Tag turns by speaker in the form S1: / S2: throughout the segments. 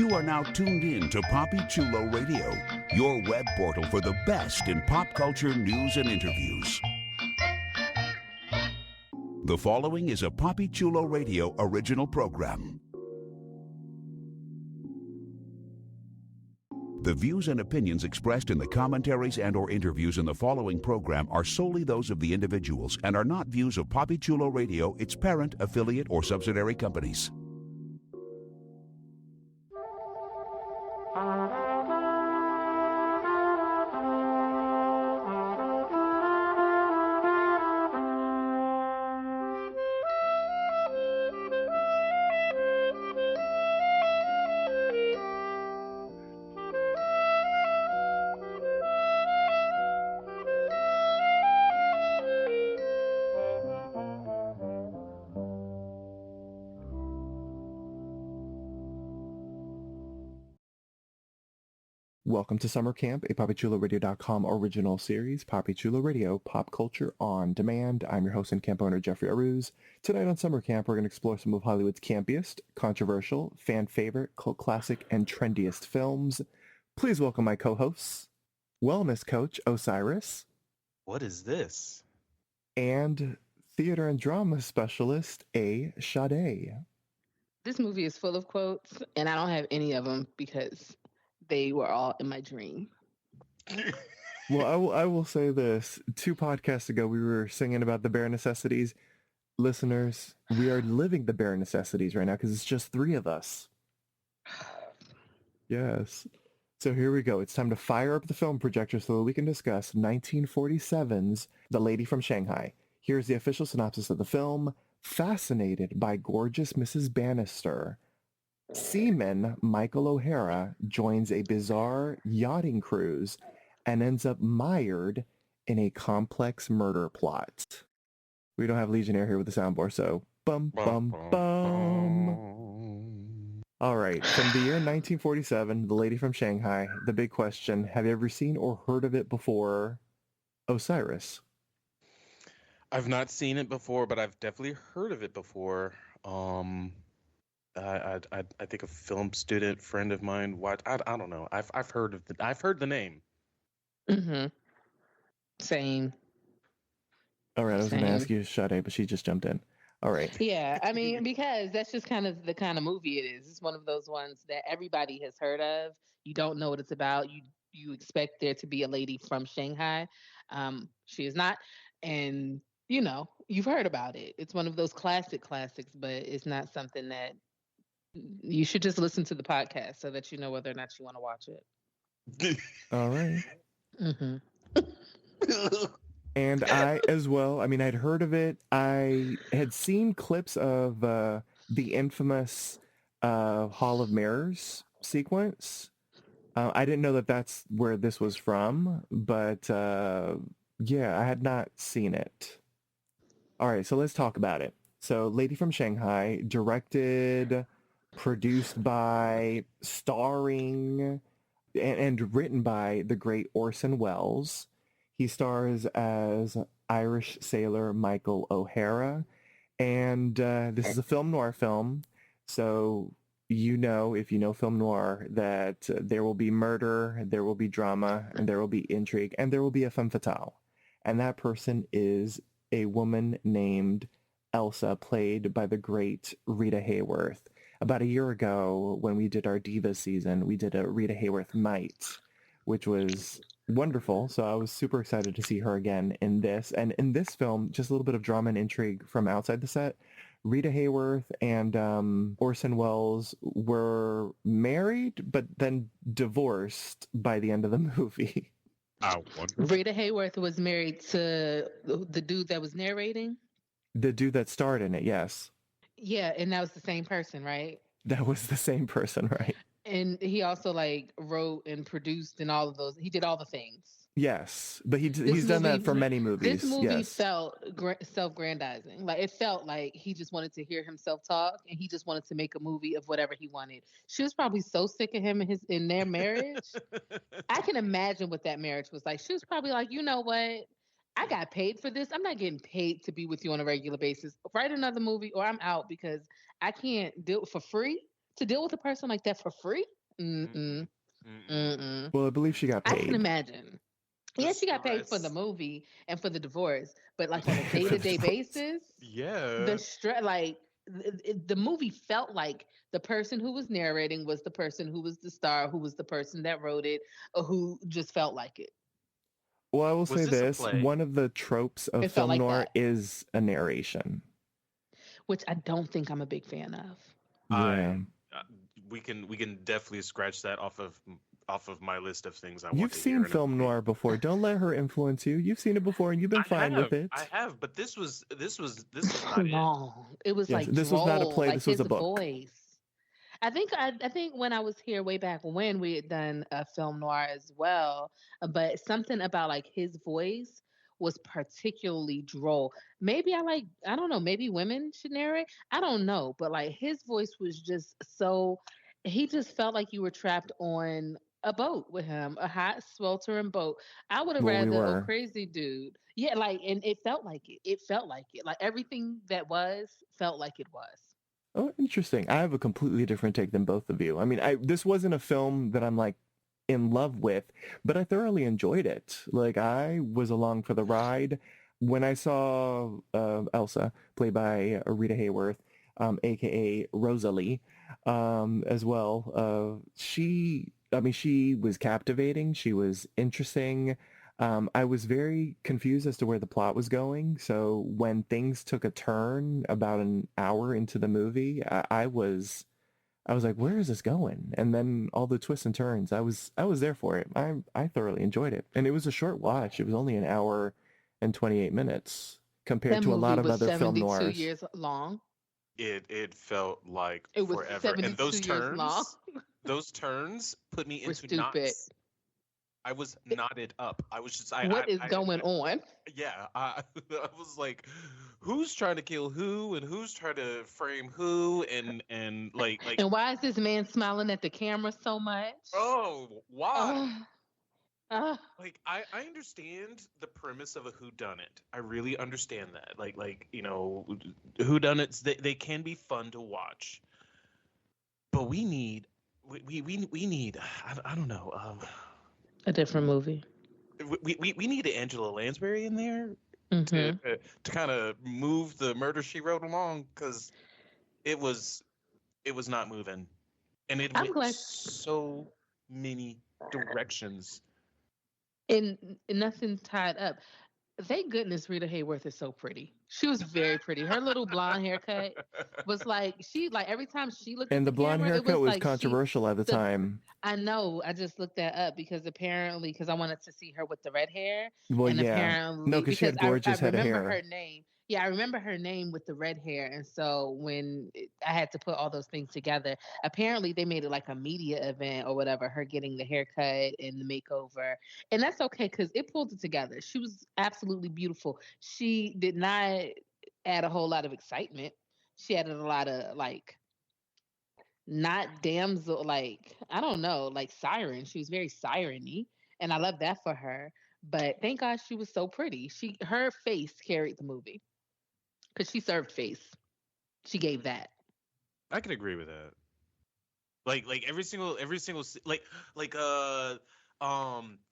S1: You are now tuned in to Poppy Chulo Radio, your web portal for the best in pop culture news and interviews. The following is a Poppy Chulo Radio original program. The views and opinions expressed in the commentaries and/or interviews in the following program are solely those of the individuals and are not views of Poppy Chulo Radio, its parent, affiliate, or subsidiary companies.
S2: Welcome to Summer Camp, a PoppyChuloRadio.com original series, Poppy Chulo Radio, pop culture on demand. I'm your host and camp owner, Jeffrey Aruz. Tonight on Summer Camp, we're going to explore some of Hollywood's campiest, controversial, fan favorite, cult classic, and trendiest films. Please welcome my co-hosts, wellness coach Osiris.
S3: What is this?
S2: And theater and drama specialist A. Sade.
S4: This movie is full of quotes, and I don't have any of them because they were all in my dream.
S2: Well, I will say this. 2 podcasts ago, we were singing about the bare necessities. Listeners, we are living the bare necessities right now because it's just 3 of us. Yes. So here we go. It's time to fire up the film projector so that we can discuss 1947's The Lady from Shanghai. Here's the official synopsis of the film. Fascinated by gorgeous Mrs. Bannister, seaman Michael O'Hara joins a bizarre yachting cruise and ends up mired in a complex murder plot. We don't have Legionnaire here with the soundboard, so bum, bum, bum. All right, from the year 1947, The Lady from Shanghai, the big question, have you ever seen or heard of it before? Osiris?
S3: I've not seen it before, but I've definitely heard of it before. I think a film student friend of mine watched. I don't know. I've heard of I've heard the name.
S4: Mm-hmm. Same.
S2: All right, I was going to ask you, Sade, but she just jumped in. All right.
S4: Yeah, I mean, because that's just kind of the kind of movie it is. It's one of those ones that everybody has heard of. You don't know what it's about. You expect there to be a lady from Shanghai. She is not, and you've heard about it. It's one of those classics, but it's not something that you should just listen to the podcast so that you know whether or not you want to watch it.
S2: All right.
S4: Mm-hmm.
S2: And I as well, I mean, I'd heard of it. I had seen clips of the infamous Hall of Mirrors sequence. I didn't know that that's where this was from, but yeah, I had not seen it. All right, so let's talk about it. So Lady from Shanghai, directed, produced by, starring, and written by the great Orson Welles. He stars as Irish sailor Michael O'Hara, and this is a film noir film, so if you know film noir, that there will be murder, there will be drama, and there will be intrigue, and there will be a femme fatale. And that person is a woman named Elsa, played by the great Rita Hayworth. About a year ago, when we did our Divas season, we did a Rita Hayworth night, which was wonderful. So I was super excited to see her again in this. And in this film, just a little bit of drama and intrigue from outside the set. Rita Hayworth and Orson Welles were married, but then divorced by the end of the movie.
S4: Rita Hayworth was married to the dude that was narrating?
S2: The dude that starred in it, yes.
S4: Yeah, and that was the same person, right?
S2: That was the same person, right?
S4: And he also wrote and produced and all of those. He did all the things.
S2: Yes, but he's done that for many movies.
S4: This movie
S2: yes.
S4: felt self-grandizing. Like, it felt like he just wanted to hear himself talk, and he just wanted to make a movie of whatever he wanted. She was probably so sick of him in their marriage. I can imagine what that marriage was like. She was probably like, you know what? I got paid for this. I'm not getting paid to be with you on a regular basis. Write another movie or I'm out, because I can't do it for free. To deal with a person like that for free?
S3: Mm-mm.
S4: Mm-mm.
S3: Mm-mm.
S4: Mm-mm.
S2: Well, I believe she got
S4: I can
S2: paid.
S4: imagine.
S3: The
S4: Yeah, she got paid for the
S3: stress.
S4: movie and for the divorce, but like on a
S2: For the
S4: day-to-day
S2: divorce.
S4: basis, the
S3: Yeah.
S4: stress, like the movie felt like the person who was narrating was the person who was the star, who was the person that wrote it, or who just felt like it.
S2: Well, I will
S3: Was
S2: say
S3: this a
S2: this.
S3: play?
S2: One of the tropes of
S4: It felt
S2: film
S4: like
S2: noir
S4: that,
S2: is a narration.
S4: which I don't think I'm a big fan of.
S2: Yeah.
S3: I uh, we can definitely scratch that off of my list of things I want
S2: You've
S3: to hear
S2: seen
S3: in a
S2: film
S3: movie.
S2: noir before. Don't let her influence you. You've seen it before and you've been fine with
S3: I
S2: it.
S3: have, but this was not it.
S4: Long. It was
S2: Yes,
S4: like
S2: this was not a
S4: droll,
S2: play.
S4: like
S2: This was
S4: his
S2: a book.
S4: voice. I think when I was here way back when we had done a film noir as well, but something about like his voice was particularly droll. Maybe I don't know, maybe women should narrate. I don't know, but like his voice was just so he just felt like you were trapped on a boat with him, a hot sweltering boat. I would have
S2: Well, we
S4: rather oh
S2: were.
S4: crazy dude. Yeah, like and it felt like it. It felt like it. Like everything that was felt like it was.
S2: Oh, interesting. I have a completely different take than both of you. I mean, this wasn't a film that I'm like in love with, but I thoroughly enjoyed it. Like I was along for the ride when I saw Elsa, played by Rita Hayworth, aka Rosalie, as well. I mean, she was captivating. She was interesting. I was very confused as to where the plot was going. So when things took a turn about an hour into the movie, I was like, where is this going? And then all the twists and turns, I was there for it. I thoroughly enjoyed it. And it was a short watch. It was only an hour and 28 minutes compared
S4: That
S2: to a lot
S4: movie
S2: of
S4: was
S2: other film
S4: 72
S2: noirs.
S4: years long.
S3: It felt like
S4: It was
S3: forever, and
S4: 72 years long.
S3: those turns put me
S4: We're
S3: into
S4: stupid.
S3: knots. I was knotted up. I was just
S4: What is going on?
S3: yeah, I was like, who's trying to kill who and who's trying to frame who and like
S4: And why is this man smiling at the camera so much?
S3: oh why?
S4: Oh, oh.
S3: Like I understand the premise of a whodunit. I really understand that. Like whodunits they can be fun to watch, but we need I don't know
S4: A different movie.
S3: we need an Angela Lansbury in there to
S4: Hmm.
S3: to kind of move the Murder She Wrote along because it was it was not moving, and it
S4: I'm
S3: went
S4: glad.
S3: so many directions.
S4: And nothing tied up. Thank goodness Rita Hayworth is so pretty. She was very pretty. Her little blonde haircut was like she like every time she looked at
S2: And
S4: the
S2: the blonde
S4: camera, it
S2: haircut
S4: was
S2: was
S4: like she
S2: controversial at the
S4: the
S2: time.
S4: I know. I just looked that up because apparently, because I wanted to see her with the red hair,
S2: Well,
S4: and
S2: yeah. No,
S4: apparently,
S2: because she
S4: because
S2: had
S4: I
S2: gorgeous head of
S4: remember
S2: hair.
S4: her name. Yeah, I remember her name with the red hair, and so I had to put all those things together. Apparently, they made it like a media event or whatever. Her getting the haircut and the makeover, and that's okay because it pulled it together. She was absolutely beautiful. She did not add a whole lot of excitement. She added a lot of like not damsel like I don't know, like siren. She was very siren-y, and I love that for her. But thank God she was so pretty. Her face carried the movie because she served face. She gave that.
S3: I can agree with that. Like like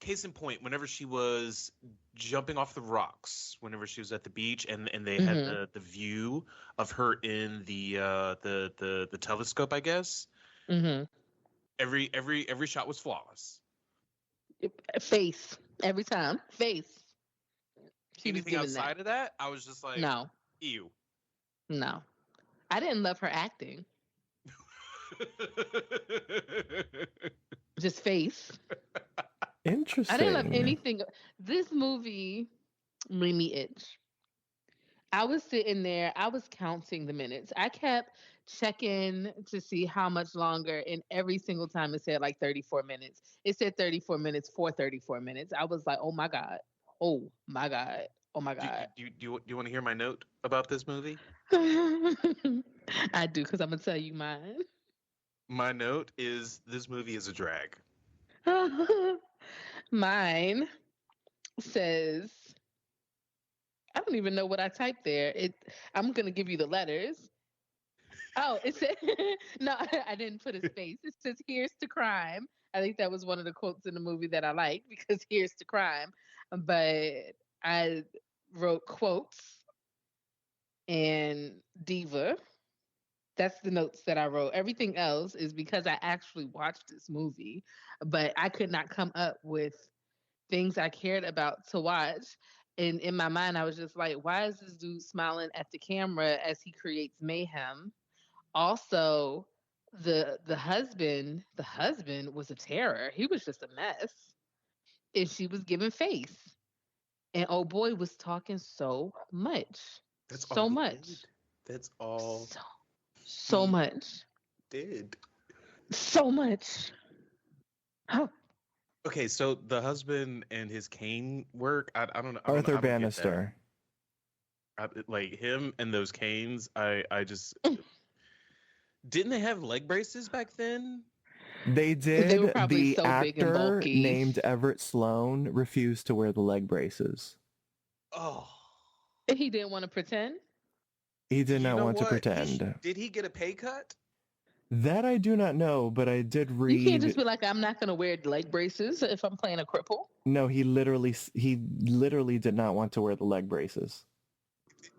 S3: case in point, whenever she was jumping off the rocks, whenever she was at the beach and they had
S4: Hmm.
S3: the view of her in the telescope, I guess.
S4: Hmm.
S3: Every shot was flawless.
S4: Face every time. Face. She was
S3: Anything
S4: giving that.
S3: outside of that, I was just like,
S4: No,
S3: ew.
S4: no. I didn't love her acting. Just face. I didn't love
S2: Interesting.
S4: anything. This movie made me itch. I was sitting there, I was counting the minutes. I kept checking to see how much longer, and every single time it said like 34 minutes. It said 34 minutes for 34 minutes. I was like, oh my God. Oh my God. Oh my God.
S3: Do you want to hear my note about this movie?
S4: I do, because I'm going to tell you mine.
S3: My note is this movie is a drag.
S4: Mine says, I don't even know what I typed there. I'm going to give you the letters. Oh, it said no. I didn't put a space. It says "Here's to crime." I think that was one of the quotes in the movie that I like because "Here's to crime," but I wrote quotes and diva. That's the notes that I wrote. Everything else is because I actually watched this movie, but I could not come up with things I cared about to watch. And in my mind, I was just like, why is this dude smiling at the camera as he creates mayhem? Also, the husband was a terror. He was just a mess. And she was giving face. And oh boy was talking so much.
S3: That's all
S4: So
S3: he
S4: much.
S3: did. That's all
S4: So so
S3: he
S4: much.
S3: did.
S4: So much. Oh,
S3: Okay, so the husband and his cane work, I don't know.
S2: Arthur
S3: I don't get that.
S2: Bannister.
S3: Like him and those canes, I just didn't they have leg braces back then?
S2: They
S4: they were
S2: did.
S4: probably
S2: The
S4: so big and
S2: actor
S4: bulky.
S2: named Everett Sloan refused to wear the leg braces.
S3: Oh,
S4: He didn't want to pretend.
S2: He did
S3: you
S2: not
S3: know
S2: want to
S3: what?
S2: pretend.
S3: Did he get a pay cut?
S2: That I do not know, but I did
S4: You can't just
S2: read.
S4: be like, I'm not going to wear leg braces if I'm playing a cripple.
S2: No, he literally did not want to wear the leg braces.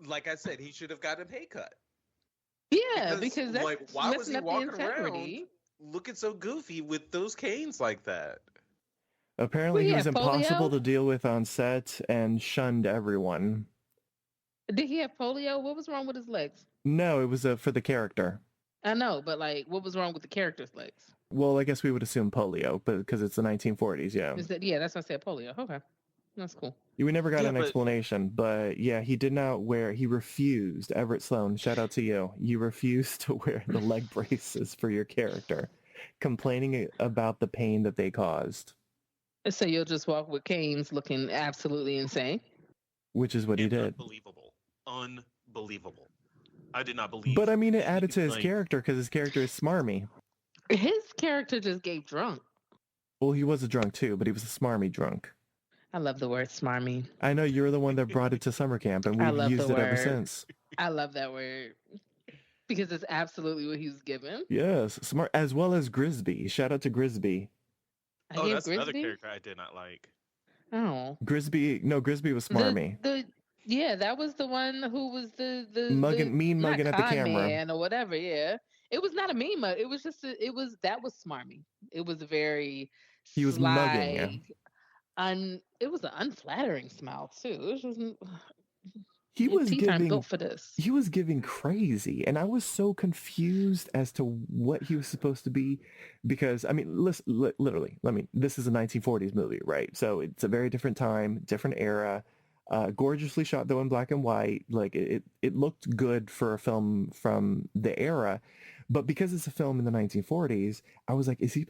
S3: Like I said, he should have got a pay cut.
S4: Yeah, because that's
S3: like, why was
S4: messing
S3: he
S4: up the
S3: walking around
S4: integrity.
S3: looking so goofy with those canes like that?
S2: Apparently,
S4: Well,
S2: he
S4: yeah,
S2: was impossible
S4: polio.
S2: to deal with on set and shunned everyone.
S4: Did he have polio? What was wrong with his legs?
S2: No, it was for the character.
S4: I know, but like, what was wrong with the character's legs?
S2: Well, I guess we would assume polio, but because it's the 1940s, yeah.
S4: Is that, yeah, that's why I said polio. Okay, that's cool.
S2: We never got
S3: Yeah,
S2: an
S3: but-
S2: explanation, but yeah, he did not wear, he refused, Everett Sloan, shout out to you. You refused to wear the leg braces for your character, complaining about the pain that they caused,
S4: So you'll just walk with canes looking absolutely insane.
S2: which is what he
S3: And
S2: did.
S3: Unbelievable. I did not believe.
S2: But I mean, it
S3: he
S2: added
S3: could,
S2: to his
S3: like-
S2: character because his character is smarmy.
S4: His character just gave drunk.
S2: Well, he was a drunk too, but he was a smarmy drunk.
S4: I love the word smarmy.
S2: I know you're the one that brought it to summer camp, and
S4: I
S2: we've
S4: love
S2: used
S4: the
S2: it ever
S4: word.
S2: since.
S4: I love that word because it's absolutely what he was given.
S2: Yes, smart, as well as Grisby. Shout out to Grisby.
S4: I
S3: Oh,
S4: gave
S3: that's another
S4: Grisby.
S3: character I did not like.
S4: Oh,
S2: Grisby was smarmy.
S4: Yeah, that was the one who was the
S2: Mean
S4: not
S2: mugging at the
S4: con
S2: camera.
S4: man or whatever. Yeah, it was not a meme mug. It was just that was smarmy. It was a very
S2: He was mugging, yeah.
S4: It was an unflattering smile too. It was just
S2: He was
S4: tea time
S2: giving
S4: built for this.
S2: he was giving crazy, and I was so confused as to what he was supposed to be, because I mean, literally, this is a 1940s movie, right? So it's a very different time, different era, gorgeously shot though in black and white. Like it looked good for a film from the era, but because it's a film in the 1940s, I was like, is he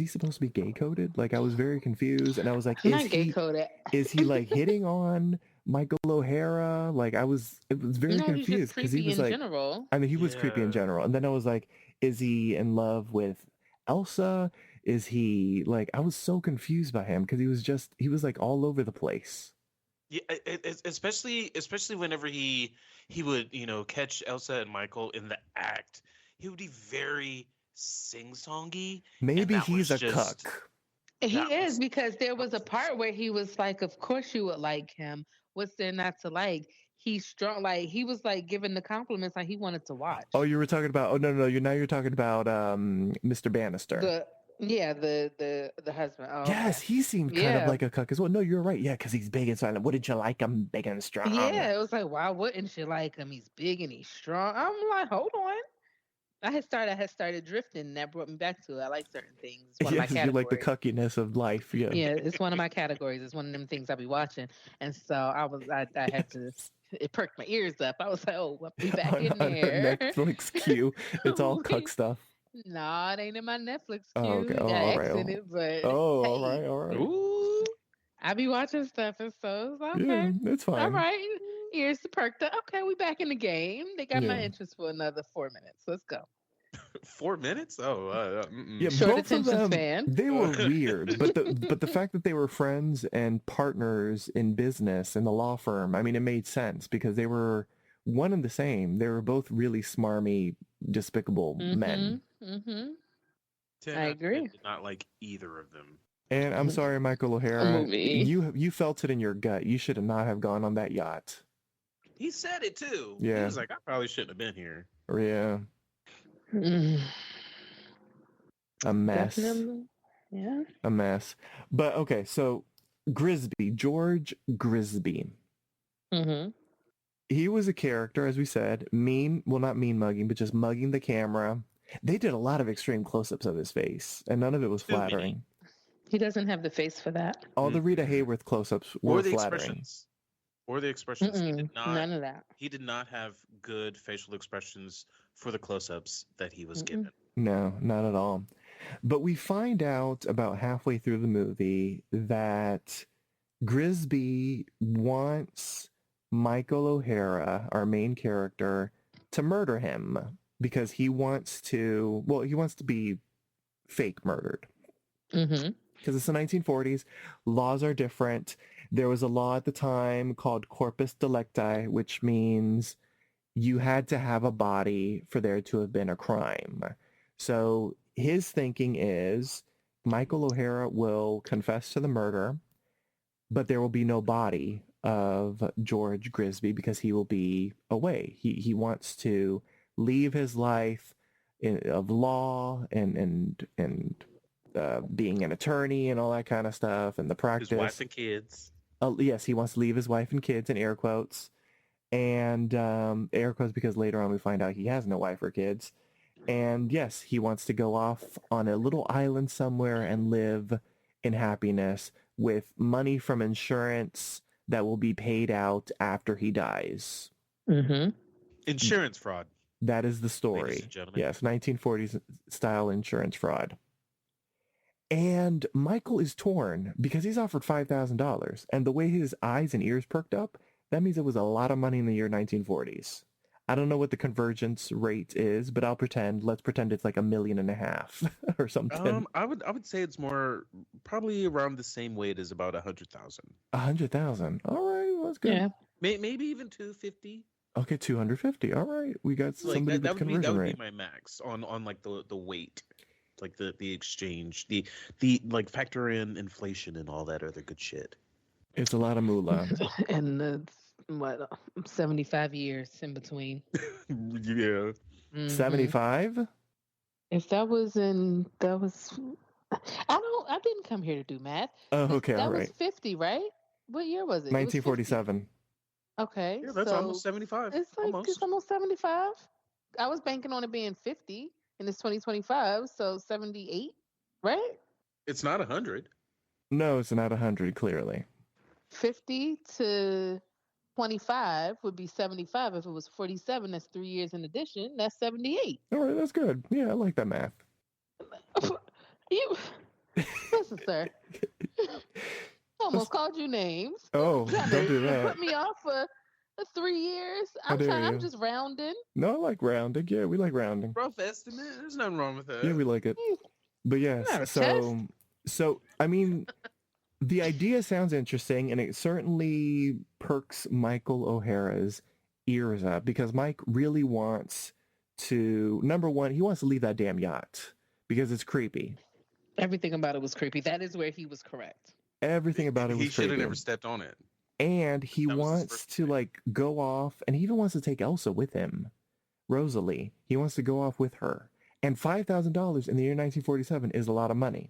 S2: supposed to be gay coded? Like I was very confused, and I was like,
S4: Not gay coded.
S2: is he like hitting on Michael O'Hara? Like it was very
S4: No, he's
S2: confused
S4: just
S2: because he
S4: creepy
S2: was
S4: in
S2: like,
S4: general.
S2: I mean, he was creepy in
S3: Yeah.
S2: general. And then I was like, is he in love with Elsa? Is he like, I was so confused by him because he was like all over the place.
S3: Yeah, especially whenever he would catch Elsa and Michael in the act, he would be very sing-songy.
S2: Maybe
S3: that
S2: he's a
S3: was just-
S2: cuck.
S4: He
S3: That
S4: is
S3: was-
S4: because there
S3: that
S4: was a
S3: was
S4: part where he was like, "Of course you would like him. What's there not to like?" He's strong. Like he was like giving the compliments like he wanted to watch.
S2: Oh, you were talking about, oh no, you're talking about Mr. Bannister.
S4: The husband. Oh,
S2: Yes,
S4: okay.
S2: he seemed kind
S4: Yeah.
S2: of like a cuck as well. No, you're right. Yeah, because he's big and silent. Wouldn't you like him big and strong?
S4: Yeah, it was like, why wouldn't you like him? He's big and he's strong. I'm like, hold on. I had started drifting, and that brought me back to it. I like certain things. It's one of my
S2: Yes, you
S4: categories.
S2: like the cuckiness of life. Yeah.
S4: Yeah, it's one of my categories. It's one of them things I be watching, and so I had to. It perked my ears up. I was like, oh, we back in
S2: on
S4: there.
S2: her Netflix queue. It's all cuck stuff.
S4: Nah, it ain't in my Netflix queue.
S2: Oh, okay.
S4: It
S2: Oh,
S4: got
S2: all
S4: X
S2: right.
S4: in it, but
S2: Oh,
S4: hey,
S2: all right.
S3: Ooh.
S4: I be watching stuff, and so it's okay.
S2: Yeah, it's fine.
S4: All right, ears to perked up. Okay, we back in the game. They got my
S2: Yeah.
S4: interest for another 4 minutes. Let's go.
S3: 4 minutes? Oh,
S2: Yeah,
S4: Short
S2: both of
S4: attention
S2: them,
S4: span.
S2: they were weird, but the fact that they were friends and partners in business in the law firm, I mean, it made sense because they were one and the same. They were both really smarmy despicable men.
S4: Mm-hmm.
S3: 10
S4: I
S3: out of 10
S4: agree.
S3: did not like either of them.
S2: And I'm sorry, Michael
S4: A
S2: O'Hara,
S4: movie.
S2: you felt it in your gut. You should not have gone on that yacht.
S3: He said it too.
S2: Yeah.
S3: He was like, I probably shouldn't have been here.
S2: Yeah.
S4: Mm,
S2: A mess.
S4: definitely. Yeah.
S2: A mess. But okay, so Grisby, George Grisby.
S4: Mm-hmm.
S2: He was a character, as we said, mean, well, not mean mugging, but just mugging the camera. They did a lot of extreme close-ups of his face, and none of it was
S3: Too many.
S2: flattering.
S4: He doesn't have the face for that.
S2: All the Rita Hayworth close-ups were
S3: Or the
S2: flattering.
S3: expressions. Or the expressions. He did not.
S4: None of that.
S3: He did not have good facial expressions for the close-ups that he was given.
S2: No, not at all. But we find out about halfway through the movie that Grisby wants Michael O'Hara, our main character, to murder him because he wants to be fake murdered.
S4: Mm-hmm.
S2: Because it's the 1940s, laws are different. There was a law at the time called corpus delicti, which means you had to have a body for there to have been a crime. So his thinking is Michael O'Hara will confess to the murder, but there will be no body of George Grisby because he will be away. He wants to leave his life of law and being an attorney and all that kind of stuff and the practice.
S3: His wife and kids.
S2: Yes, he wants to leave his wife and kids in air quotes. And air quotes because later on we find out he has no wife or kids. And yes, he wants to go off on a little island somewhere and live in happiness with money from insurance that will be paid out after he dies.
S4: Mm-hmm.
S3: Insurance fraud.
S2: That is the story.
S3: Ladies and gentlemen.
S2: Yes, 1940s style insurance fraud. And Michael is torn because he's offered $5,000. And the way his eyes and ears perked up, that means it was a lot of money in the year 1940s. I don't know what the convergence rate is, but let's pretend it's like $1.5 million or something.
S3: I would say it's more probably around the same weight as about 100,000.
S2: 100,000. All right, well, that's good.
S4: Yeah.
S3: Maybe even 250.
S2: Okay, 250. All right, we got somebody with conversion rate.
S3: That would be my max on like the weight, like the exchange, the like factor in inflation and all that other good shit.
S2: It's a lot of moolah.
S4: And the 75 years in between.
S3: Yeah.
S4: Mhm.
S2: 75?
S4: If I didn't come here to do math.
S2: Oh, okay,
S4: That
S2: all
S4: was
S2: right.
S4: 50, right? What year was it? It was
S2: 1947.
S4: okay.
S3: Yeah, that's
S4: so
S3: almost 75.
S4: It's almost 75. I was banking on it being 50 and it's 2025, so 78, right?
S3: It's not 100.
S2: No, it's not 100, clearly.
S4: 50 to 25 would be 75. If it was 47, that's 3 years in addition. That's 78.
S2: All right, that's good. Yeah, I like that math.
S4: You listen, sir. Almost called you names.
S2: Oh, don't do
S4: You
S2: that.
S4: put me off for 3 years.
S2: How dare
S4: I'm
S2: you.
S4: just rounding.
S2: No, I like rounding. Yeah, we like rounding.
S3: Rough estimate. There's nothing wrong with that.
S2: Yeah, we like it. But yes,
S4: Not a
S2: so I mean, the idea sounds interesting, and it certainly perks Michael O'Hara's ears up because Mike really wants to. Number one, he wants to leave that damn yacht because it's creepy.
S4: Everything about it was creepy. That is where he was correct.
S2: Everything about it was
S3: He should have
S2: creepy.
S3: never stepped on it.
S2: And he
S3: That was his
S2: wants
S3: first
S2: to
S3: mistake.
S2: like go off, and he even wants to take Elsa with him, Rosalie. He wants to go off with her. And $5,000 in the year 1947 is a lot of money.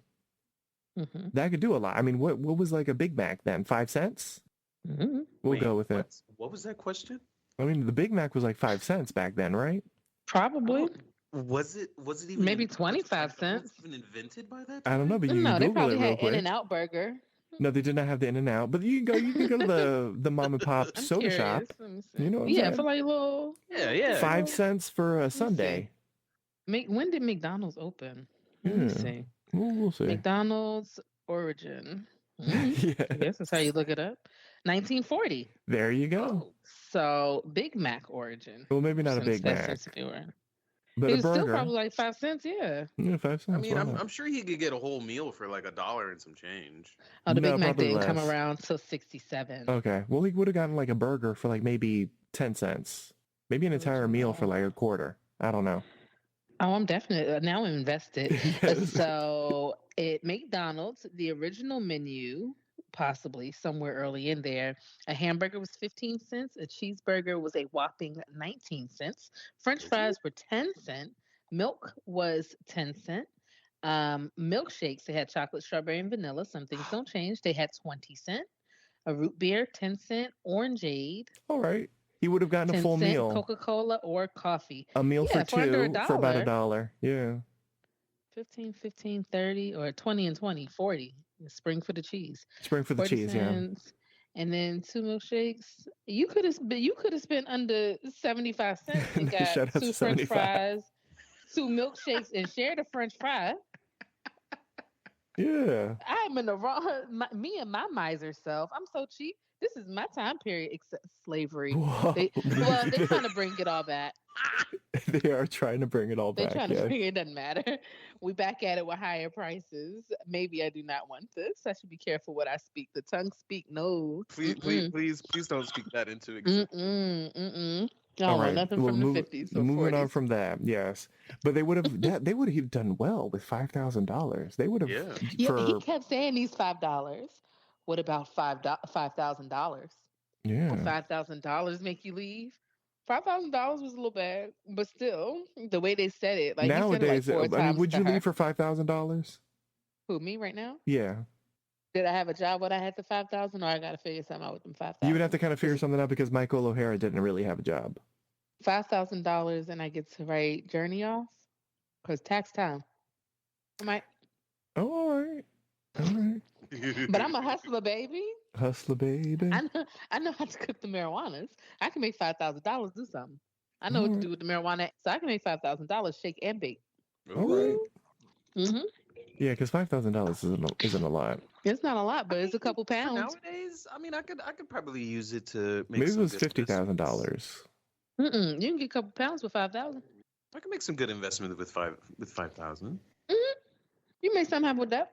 S4: Mm-hmm.
S2: That could do a lot. I mean, what was like a Big Mac then? 5 cents?
S4: Mm-hmm.
S2: We'll
S3: Wait,
S2: go with it.
S3: What was that question?
S2: I mean, the Big Mac was like 5 cents back then, right?
S4: Probably.
S3: Was it even
S4: Maybe
S3: was
S4: 25
S3: McDonald's
S4: cents.
S3: even invented by that
S2: I don't know,
S3: time?
S2: but you
S4: No,
S2: can
S4: they
S2: Google
S4: probably
S2: it real
S4: had
S2: quick.
S4: In-N-Out Burger.
S2: No, they did not have the In-N-Out, but you can go to the mom and pop
S4: I'm
S2: soda
S4: curious.
S2: shop.
S4: Let me see.
S2: You know what I'm
S4: yeah,
S2: saying?
S4: for like a little.
S3: Yeah.
S2: 5 cents for a
S4: see.
S2: Sunday.
S4: When did McDonald's open? Let me
S2: Yeah.
S4: see.
S2: We'll see.
S4: McDonald's origin. I
S2: Yeah,
S4: guess that's how you look it up. 1940.
S2: there you go.
S3: Oh,
S4: So Big Mac origin.
S2: Well, maybe not a
S4: Since
S2: Big
S4: that's
S2: Mac,
S4: since they were-
S2: but
S4: It
S2: a
S4: was still
S2: burger.
S4: probably like 5 cents. Yeah.
S2: Yeah, 5 cents.
S3: I mean,
S2: why
S3: I'm
S2: not?
S3: sure he could get a whole meal for like $1 and some change.
S4: Oh, the
S2: No,
S4: Big Mac
S2: probably
S4: didn't come
S2: less.
S4: around till 67.
S2: Okay. Well, he would have gotten like a burger for like maybe 10 cents. Maybe an entire meal for like a quarter. I don't know.
S4: Oh, I'm definitely now I'm invested.
S2: Yes.
S4: So at McDonald's, the original menu, possibly somewhere early in there, a hamburger was 15 cents, a cheeseburger was a whopping 19 cents, French
S3: Ooh.
S4: fries were 10 cent, milk was 10 cent. Milkshakes, they had chocolate, strawberry, and vanilla. Some things don't change. They had 20 cent. A root beer, 10 cent. Orangeade,
S2: All right. He would have gotten a
S4: 10
S2: full
S4: cent.
S2: meal.
S4: Coca-Cola or coffee.
S2: A meal for
S4: Yeah, for under a
S2: two for about a
S4: dollar.
S2: dollar. Yeah.
S4: 15, 15, 30, or 20 and 20, 40. Spring for the cheese.
S2: Spring for the
S4: 40
S2: cheese, yeah.
S4: cents. And then two milkshakes. You could have spent under 75 cents and got
S2: Shout out to
S4: two French
S2: 75.
S4: fries, two milkshakes, and shared a French fry.
S2: Yeah.
S4: I'm in the wrong. Me and my miser self. I'm so cheap. This is my time period, except slavery.
S2: Whoa.
S4: They're trying to bring it all back.
S2: They are trying to bring it all
S4: They're
S2: back.
S4: trying to
S2: Yeah.
S4: bring it. Doesn't matter. We back at it with higher prices. Maybe I do not want this. I should be careful what I speak. The tongue speak. No.
S3: Please don't speak that into existence.
S4: I
S2: All
S4: don't want
S2: right.
S4: nothing
S2: Well,
S4: from the 50s or
S2: moving on
S4: 40s.
S2: from that, yes. But they would have done well with $5,000. They would have
S3: Yeah.
S4: Yeah, he
S2: for
S4: kept saying these $5. What about $5,000? Would
S2: yeah.
S4: $5,000 make you leave? $5,000 was a little bad, but still, the way they said it, like he said it like
S2: Nowadays,
S4: four
S2: I mean,
S4: times
S2: would
S4: to
S2: you
S4: her.
S2: leave for $5,000?
S4: Who, me right now?
S2: Yeah.
S4: Did I have a job when I had the 5,000, or I got to figure something out with them 5,000?
S2: You would have to kind of figure something out because Michael O'Hara didn't really have a job.
S4: $5,000 and I get to write Journey off because tax time. I might,
S2: Oh, all right. All right.
S4: but I'm a hustler, baby.
S2: Hustler, baby.
S4: I know how to cook the marijuanas. I can make $5,000 do something. I know
S2: All
S4: what to
S2: right.
S4: do with the marijuana, so I can make $5,000 shake and bake.
S2: All right.
S4: hmm
S2: Yeah, because $5,000 isn't a lot.
S4: It's not a lot, but it's a couple
S3: For
S4: pounds.
S3: nowadays, I mean, I could probably use it to make
S2: Maybe it
S3: some
S2: was
S3: good investments.
S2: $50,000.
S4: You can get a couple pounds with 5,000.
S3: I can make some good investment with 5,000.
S4: You make something happen with that.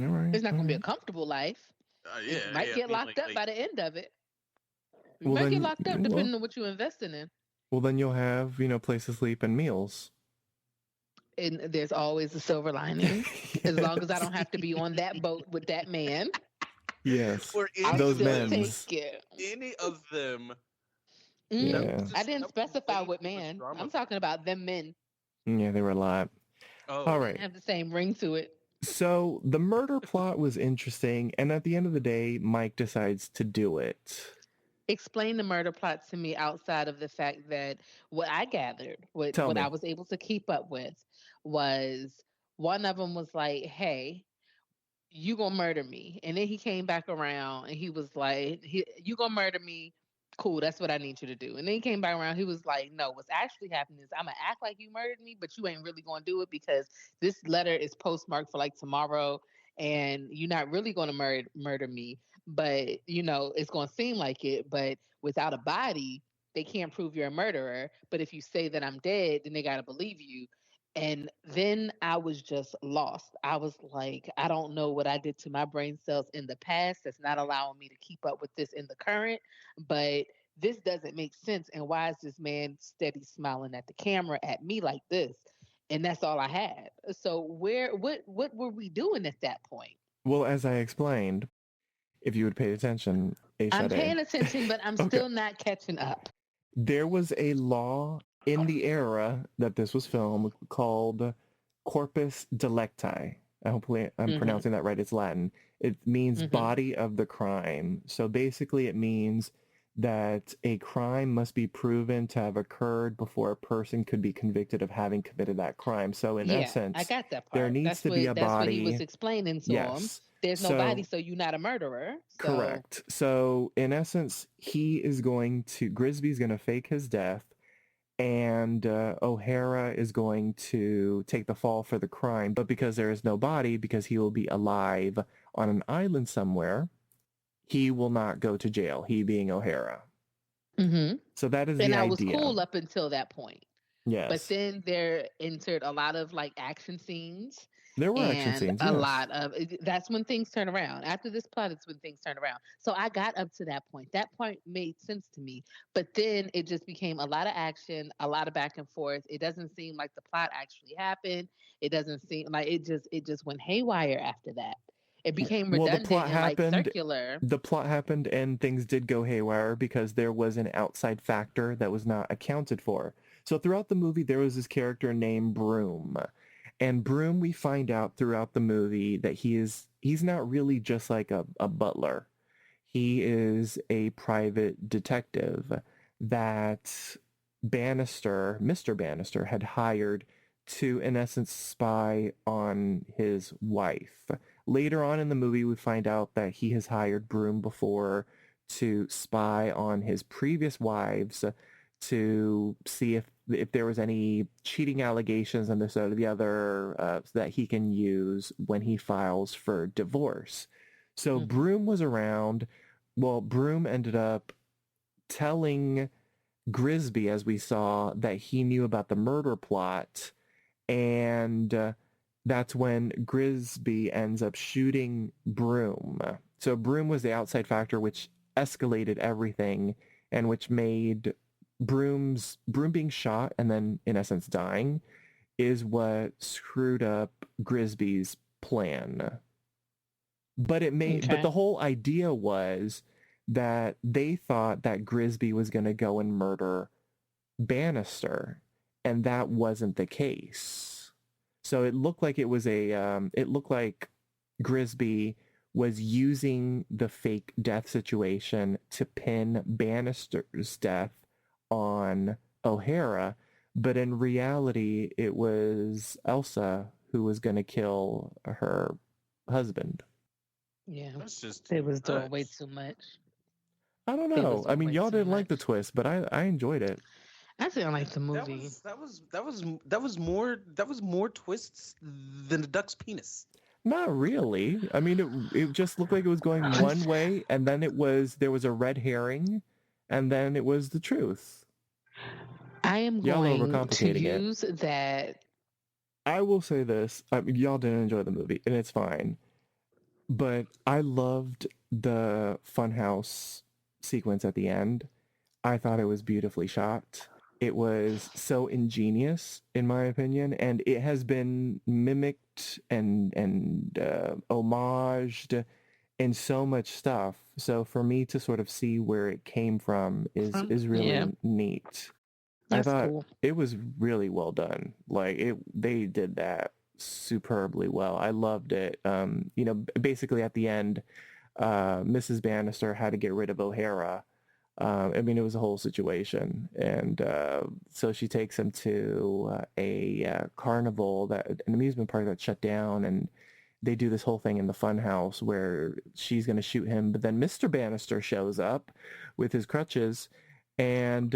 S2: All right.
S4: It's not
S2: all
S4: going to be a
S2: right.
S4: comfortable life.
S3: Yeah,
S4: You might
S3: yeah,
S4: get
S3: I mean,
S4: locked up by the end of it. You
S2: Well,
S4: might get
S2: then-
S4: locked up
S2: well-
S4: depending on what you're investing in.
S2: Well, then you'll have place to sleep and meals.
S4: And there's always a silver lining. As long as I don't have to be on that boat with that man,
S2: Yes.
S3: Or
S4: I'll
S2: Those
S4: still
S2: men's.
S4: take it.
S3: any of them.
S4: Mhm.
S2: Yeah.
S3: That was
S4: I didn't
S3: that was
S4: specify
S3: way
S4: what
S3: too much
S4: man.
S3: drama.
S4: I'm talking about them men.
S2: Yeah, they were a lot.
S3: Oh,
S2: All
S4: They
S2: right.
S4: have the same ring to it.
S2: So the murder plot was interesting, and at the end of the day, Mike decides to do it.
S4: Explain the murder plot to me outside of the fact that what I gathered,
S2: Tell
S4: what
S2: me.
S4: I was able to keep up with, was one of them was like, "Hey, you gonna murder me," and then he came back around and he was like, "You gonna murder me? Cool, that's what I need you to do." And then he came back around. He was like, "No, what's actually happening is I'm gonna act like you murdered me, but you ain't really gonna do it because this letter is postmarked for like tomorrow, and you're not really gonna murder me, but it's gonna seem like it. But without a body, they can't prove you're a murderer. But if you say that I'm dead, then they gotta believe you." And then I was just lost. I was like, I don't know what I did to my brain cells in the past that's not allowing me to keep up with this in the current, but this doesn't make sense. And why is this man steady smiling at the camera at me like this? And that's all I had. So what were we doing at that point?
S2: Well, as I explained, if you would pay attention,
S4: I'm
S2: Ashade,
S4: paying attention, but I'm
S2: Okay.
S4: still not catching up.
S2: there was a law in the era that this was filmed called corpus delicti. Hopefully I'm
S4: Mhm.
S2: pronouncing that right. It's Latin. It means
S4: Mhm.
S2: body of the crime. So basically it means that a crime must be proven to have occurred before a person could be convicted of having committed that crime. So in
S4: Yeah,
S2: essence,
S4: I got that part.
S2: there needs
S4: That's
S2: to be
S4: what,
S2: a
S4: that's what he was
S2: body.
S4: explaining to him.
S2: Yes.
S4: There's no body, so you're not a murderer. So,
S2: Correct. So in essence, Grisby's going to fake his death, and O'Hara is going to take the fall for the crime. But because there is no body, because he will be alive on an island somewhere, he will not go to jail, he being O'Hara.
S4: hmm
S2: So that is
S4: and
S2: the
S4: I
S2: idea.
S4: was cool up until that point.
S2: Yes.
S4: But then there entered a lot of like action scenes.
S2: There were action
S4: and
S2: scenes,
S4: a
S2: yes.
S4: lot of that's when things turn around. After this plot, it's when things turn around. So I got up to that point. That point made sense to me, but then it just became a lot of action, a lot of back and forth. It doesn't seem like the plot actually happened. It doesn't seem like it just went haywire after that. It became
S2: Well,
S4: redundant and like circular.
S2: the plot happened and things did go haywire because there was an outside factor that was not accounted for. So throughout the movie, there was this character named Broom. And Broom, we find out throughout the movie that he's not really just like a butler. He is a private detective that Mr. Bannister, had hired to, in essence, spy on his wife. Later on in the movie, we find out that he has hired Broom before to spy on his previous wives to see if there was any cheating allegations and this or the other that he can use when he files for divorce. So
S4: Mhm.
S2: Broom was around. Well, Broom ended up telling Grisby, as we saw, that he knew about the murder plot, and that's when Grisby ends up shooting Broom. So Broom was the outside factor which escalated everything and which made Broom being shot and then in essence dying is what screwed up Grisby's plan. But
S4: Okay.
S2: the whole idea was that they thought that Grisby was going to go and murder Bannister, and that wasn't the case. So it looked like it looked like Grisby was using the fake death situation to pin Bannister's death on O'Hara, but in reality, it was Elsa who was going to kill her husband.
S4: Yeah.
S3: That's just
S4: They
S3: too
S4: was doing way
S3: much.
S4: too much.
S2: I don't
S4: They was
S2: know. I
S4: doing
S2: mean,
S4: way
S2: y'all
S4: too
S2: didn't like
S4: much.
S2: the twist, but I enjoyed it.
S4: I didn't like
S3: That,
S4: the
S3: that
S4: movie.
S3: was that was that was that was more twists than the duck's penis.
S2: Not really. I mean, it just looked like it was going one way, and then there was a red herring, and then it was the truth.
S4: I am
S2: Y'all
S4: going to
S2: overcomplicating it.
S4: use that.
S2: I will say this. I mean, y'all didn't enjoy the movie, and it's fine. But I loved the funhouse sequence at the end. I thought it was beautifully shot. It was so ingenious, in my opinion, and it has been mimicked and homaged in so much stuff. So for me to sort of see where it came from is
S4: Yeah,
S2: really neat. I
S4: that's
S2: thought
S4: cool.
S2: it was really well done. They did that superbly well. I loved it. Basically at the end, Mrs. Bannister had to get rid of O'Hara. I mean, it was a whole situation, and so she takes him to a carnival, an amusement park that shut down, and they do this whole thing in the fun house where she's going to shoot him, but then Mr. Bannister shows up with his crutches, and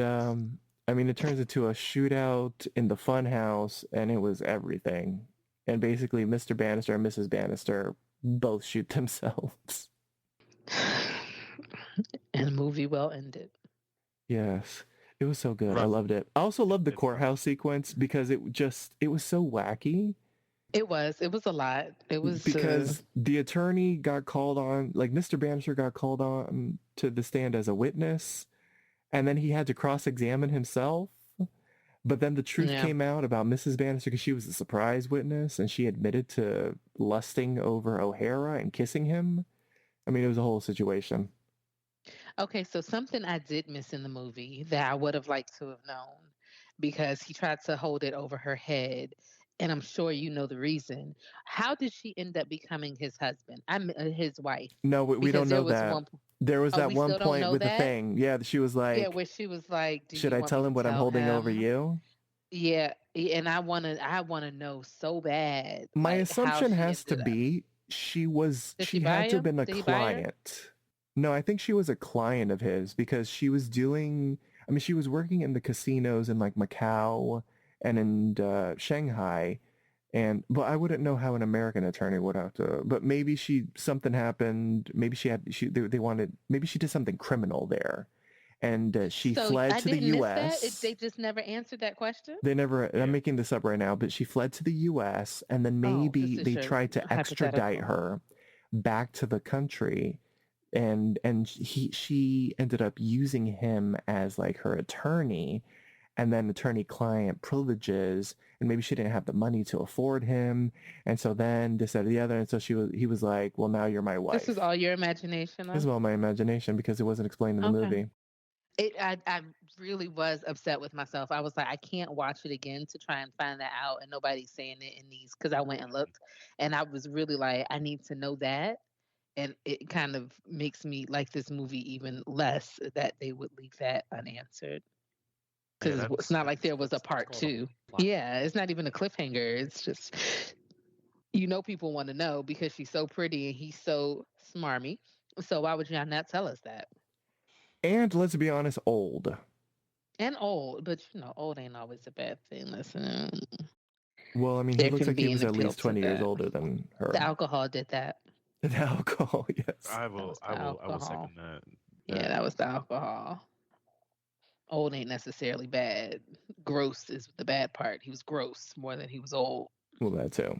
S2: I mean, it turns into a shootout in the fun house, and it was everything. And basically, Mr. Bannister and Mrs. Bannister both shoot themselves.
S4: And the movie well ended.
S2: Yes. It was so good. I
S3: Rough.
S2: loved it. I also loved the
S3: It's rough.
S2: courthouse sequence because it was so wacky
S4: It was. It was a lot. It was.
S2: because the attorney got called on, like Mr. Bannister got called on to the stand as a witness, and then he had to cross-examine himself. But then the truth
S4: Yeah.
S2: came out about Mrs. Bannister because she was a surprise witness and she admitted to lusting over O'Hara and kissing him. I mean, it was a whole situation.
S4: Okay, so something I did miss in the movie that I would have liked to have known because he tried to hold it over her head, and I'm sure you know the reason. How did she end up becoming his husband? His wife.
S2: No, we
S4: Because
S2: don't
S4: there
S2: know
S4: was
S2: that.
S4: one.
S2: There was
S4: Oh,
S2: that
S4: we
S2: one
S4: still don't
S2: point
S4: know
S2: with the
S4: that.
S2: thing. Yeah, she was
S4: Yeah,
S2: like,
S4: where she was like, "Do
S2: should
S4: you
S2: I
S4: want me
S2: tell
S4: to
S2: him what I'm
S4: tell
S2: holding over
S4: him?"
S2: you?
S4: Yeah, and I wanna know so bad,
S2: My
S4: like how
S2: assumption
S4: she
S2: has to
S4: ended up.
S2: be
S4: Did she
S2: she
S4: buy
S2: had to have
S4: him?
S2: been a
S4: Did he buy her?
S2: client. No, I think she was a client of his because I mean, she was working in the casinos in like Macau and in Shanghai. But I wouldn't know how an American attorney would have to, but maybe something happened. Maybe they wanted, maybe she did something criminal there. and she
S4: So
S2: fled
S4: I
S2: to the
S4: didn't miss that.
S2: U.S.
S4: They just never answered that question.
S2: They never.
S3: Yeah.
S2: I'm making this up right now, but she fled to the U.S. and then
S4: Oh,
S2: maybe
S4: this is
S2: they
S4: your
S2: tried to extradite
S4: hypothetical.
S2: her back to the country, and she ended up using him as like her attorney, and then attorney-client privileges, and maybe she didn't have the money to afford him, and so then this, that, or the other, and so he was like, well, now you're my wife.
S4: This is all your imagination.
S2: This is all my imagination because it wasn't explained in the
S4: Okay.
S2: movie.
S4: I really was upset with myself. I was like, I can't watch it again to try and find that out, and nobody's saying it in these because I went and looked, and I was really like, I need to know that, and it kind of makes me like this movie even less that they would leave that unanswered because it's not like there was a part two. Yeah, it's not even a cliffhanger. It's just people want to know because she's so pretty and he's so smarmy. So why would y'all not tell us that?
S2: And let's be honest, old.
S4: And old, but old ain't always a bad thing. Listen,
S2: Well, I mean, he
S4: there
S2: looks
S4: can
S2: like he
S4: be
S2: was
S4: an
S2: at
S4: appeal
S2: least
S4: to
S2: 20 years
S4: that.
S2: older than her.
S4: The alcohol did that.
S2: The alcohol, yes.
S3: I
S4: That
S3: will
S4: was the
S3: I will
S4: alcohol.
S3: second that.
S4: Yeah, that was the alcohol. Old ain't necessarily bad. Gross is the bad part. He was gross more than he was old.
S2: Well, that too.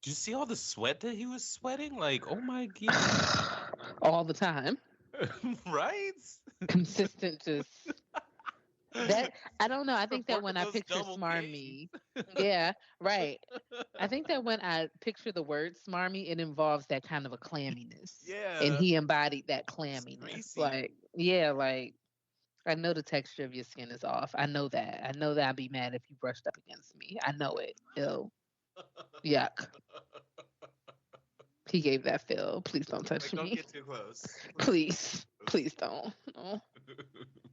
S3: Did you see all the sweat that he was sweating? Like, oh my god.
S4: All the time.
S3: Right?
S4: Consistent just that I don't know. I think that when I
S3: Those
S4: picture
S3: double
S4: smarmy, yeah, right. I think that when I picture the word smarmy, it involves that kind of a clamminess.
S3: Yeah.
S4: And he embodied that clamminess.
S3: Greasy.
S4: Like, yeah, like I know the texture of your skin is off. I know that. I know that I'd be mad if you brushed up against me. I know it. Ew. Yuck. He gave that feel. Please don't touch
S3: Like,
S4: me.
S3: don't get too close.
S4: Please. Please don't. No.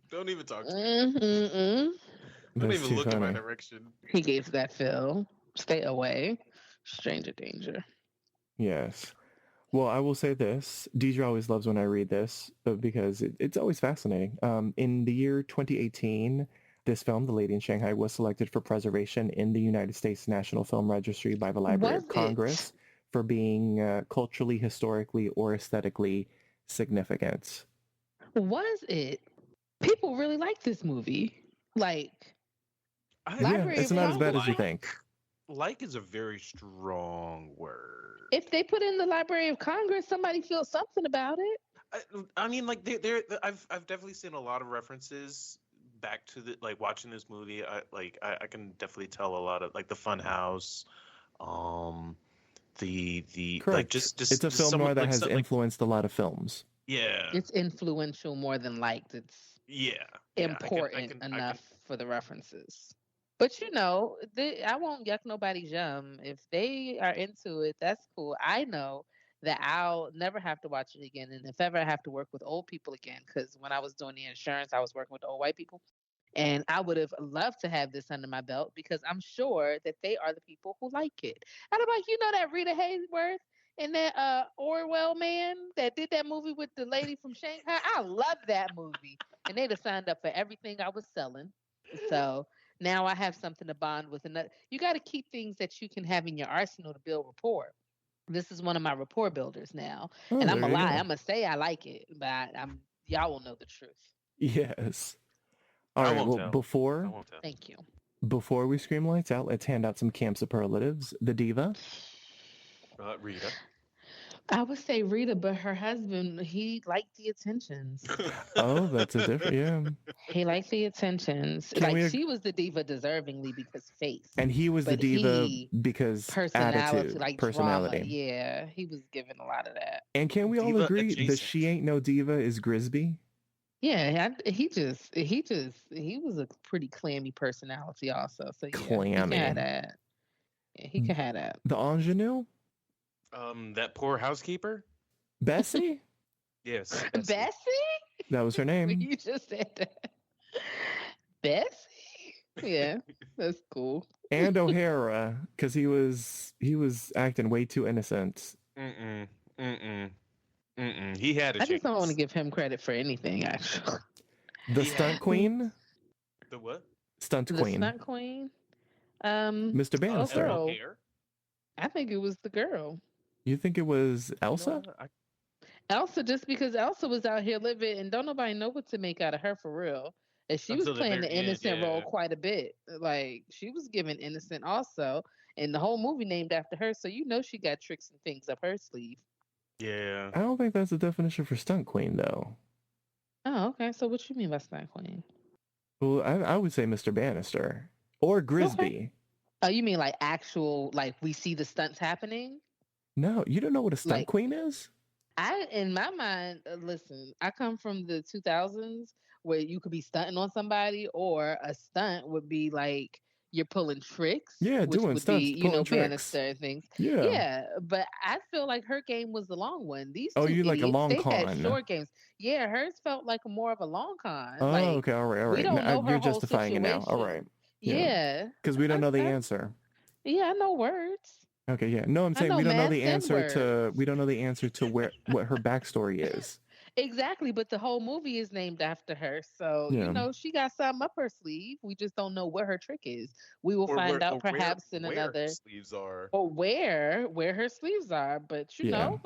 S3: Don't even talk to me.
S4: Mm-mm-mm.
S3: Don't
S2: That's
S3: even
S2: too
S3: look in my
S2: funny.
S3: direction.
S4: He gave that feel. Stay away. Stranger danger.
S2: Yes. Well, I will say this. Deidre always loves when I read this because it's always fascinating. In the year 2018, this film, The Lady in Shanghai, was selected for preservation in the United States National Film Registry by the Library
S4: Was
S2: of Congress for being culturally, historically, or aesthetically significant.
S4: Was it? People really like this movie. Like, Library
S2: it's
S4: of
S2: not as bad as you
S4: Congress?
S2: think.
S3: Like is a very strong word.
S4: If they put in the Library of Congress, somebody feels something about it.
S3: I mean, like I've definitely seen a lot of references back to the like watching this movie. I can definitely tell a lot of like the Fun House, the
S2: Correct.
S3: like just
S2: it's a film noir that has influenced a lot of films.
S3: Yeah,
S4: it's influential more than liked. It's important enough for the references. But I won't yuck nobody's yum. If they are into it, that's cool. I know that I'll never have to watch it again. And if ever I have to work with old people again, because when I was doing the insurance, I was working with old white people. And I would have loved to have this under my belt because I'm sure that they are the people who like it. And I'm like, that Rita Hayworth and that Orwell man that did that movie with the lady from Shanghai. I love that movie. And they'd have signed up for everything I was selling. So now I have something to bond with. And you got to keep things that you can have in your arsenal to build rapport. This is one of my rapport builders now. And I'm going to lie. I'm going to say I like it, but y'all will know the truth.
S2: Yes. All right. Well,
S4: Thank you.
S2: Before we scream lights out, let's hand out some camp superlatives. The diva.
S3: Rita.
S4: I would say Rita, but her husband, he liked the attentions.
S2: Oh, that's a different, yeah.
S4: He liked the attentions. She was the diva deservingly because face.
S2: And he was the diva because attitude, personality.
S4: Drama. Yeah, he was given a lot of that.
S2: And can we all agree that she ain't no diva is Grisby?
S4: Yeah, he was a pretty clammy personality also. So yeah,
S2: clammy.
S4: He can have that. Yeah, he can have that.
S2: The ingenue?
S3: That poor housekeeper?
S2: Bessie?
S3: Yes.
S4: Bessie?
S2: That was her name.
S4: You just said that. Bessie? Yeah, that's cool.
S2: And O'Hara, because he was acting way too innocent.
S3: He had
S4: I just don't want to give him credit for anything, actually.
S2: The stunt queen?
S3: The what?
S2: Stunt queen.
S4: The stunt queen?
S2: Mr. Bannister.
S4: I think it was the girl.
S2: You think it was Elsa?
S4: Elsa, just because Elsa was out here living and don't nobody know what to make out of her for real. And she was
S3: Until the
S4: playing the
S3: very end,
S4: innocent role
S3: yeah.
S4: quite a bit. Like she was given innocent also. And the whole movie named after her. So you know she got tricks and things up her sleeve.
S3: Yeah.
S2: I don't think that's the definition for stunt queen, though.
S4: Oh, okay. So what you mean by stunt queen?
S2: Well, I would say Mr. Bannister or
S4: Okay.
S2: Grisby.
S4: Oh, you mean like actual, like we see the stunts happening?
S2: No, you don't know what a stunt
S4: Like
S2: queen is?
S4: in my mind, listen, I come from the 2000s where you could be stunting on somebody, or a stunt would be like you're pulling tricks,
S2: Yeah,
S4: which
S2: doing
S4: would
S2: stunts,
S4: be,
S2: pulling tricks.
S4: Bannister and things.
S2: Yeah.
S4: Yeah, but I feel like her game was the long one. These
S2: Oh,
S4: two
S2: you like a
S4: idiots,
S2: long
S4: they had
S2: con.
S4: short games. Yeah, hers felt like more of a long con.
S2: Oh,
S4: Like
S2: okay, all right, all
S4: we
S2: right.
S4: don't know her
S2: You're
S4: whole
S2: justifying it now. All right.
S4: situation.
S2: Yeah,
S4: Yeah,
S2: because we don't know the
S4: I,
S2: answer.
S4: yeah, I know words.
S2: Okay, yeah. No, I'm
S4: I
S2: saying
S4: know
S2: we don't know the
S4: math and
S2: answer to
S4: words.
S2: we don't know the answer to what her backstory is.
S4: Exactly, but the whole movie is named after her. So,
S2: Yeah.
S4: she got something up her sleeve. We just don't know what her trick is. We will
S3: Or
S4: find
S3: where
S4: out
S3: or where
S4: perhaps in
S3: where her
S4: another,
S3: sleeves are.
S4: or where her sleeves are. But
S2: Yeah.